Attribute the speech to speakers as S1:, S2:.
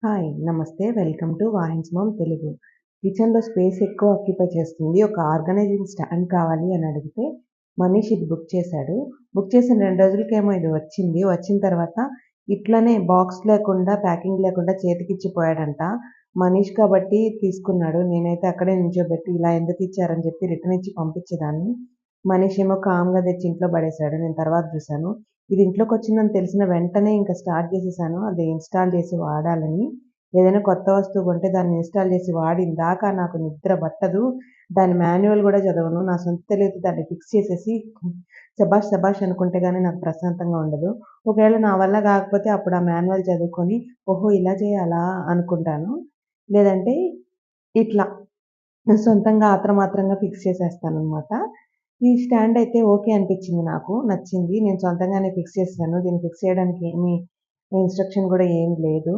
S1: Hi! నమస్తే. Welcome to Vahin's mom Telugu. కిచెన్‌లో space ఎక్కువ ఆక్యుపై చేస్తుంది. ఒక ఆర్గనైజింగ్ స్టాండ్ కావాలి అని అడిగితే, మనీష్ ఇది బుక్ చేశాడు. బుక్ చేసిన 2 రోజులకేమో ఇది వచ్చింది. వచ్చిన తర్వాత ఇట్లనే బాక్స్ లేకుండా, ప్యాకింగ్ లేకుండా చేతికిచ్చిపోయాడంట. మనీష్ కాబట్టి తీసుకున్నాడు. నేనైతే అక్కడే నించోబెట్టి, ఇలా ఎందుకిచ్చారని చెప్పి రిటర్న్ ఇచ్చి పంపించేదాన్ని. మనీష్ ఏమో కామ్‌గా తెచ్చి ఇంట్లో పడేశాడు. నేను తర్వాత చూసాను. ఇది ఇంట్లోకొచ్చిందని తెలిసిన వెంటనే ఇంక స్టార్ట్ చేసేసాను. అది ఇన్‌స్టాల్ చేసి వాడాలని. ఏదైనా కొత్త వస్తువు కొంటే దాన్ని ఇన్‌స్టాల్ చేసి వాడిందాకా నాకు నిద్ర పట్టదు. దాని మాన్యువల్ గూడా చదవను. నా సొంత తెలివితో దాన్ని ఫిక్స్ చేసేసి శభాష్! శభాష్! అనుకుంటే గాని నాకు ప్రశాంతంగా ఉండదు. ఒకవేళ నా వల్ల కాకపోతే అప్పుడు ఆ మాన్యువల్ చదువుకొని, ఓహో! ఇలా చేయాలా అనుకుంటాను. లేదంటే ఇట్లా సొంతంగా ఆత్రమాత్రంగా ఫిక్స్ చేసేస్తాననమాట. ఈ స్టాండ్ అయితే ఓకే అనిపించింది నాకు. నచ్చింది. నేను సొంతంగానే ఫిక్స్ చేశాను. దీన్ని ఫిక్స్ చేయడానికి ఏమి ఇన్‌స్ట్రక్షన్ గూడా ఏమి లేదు.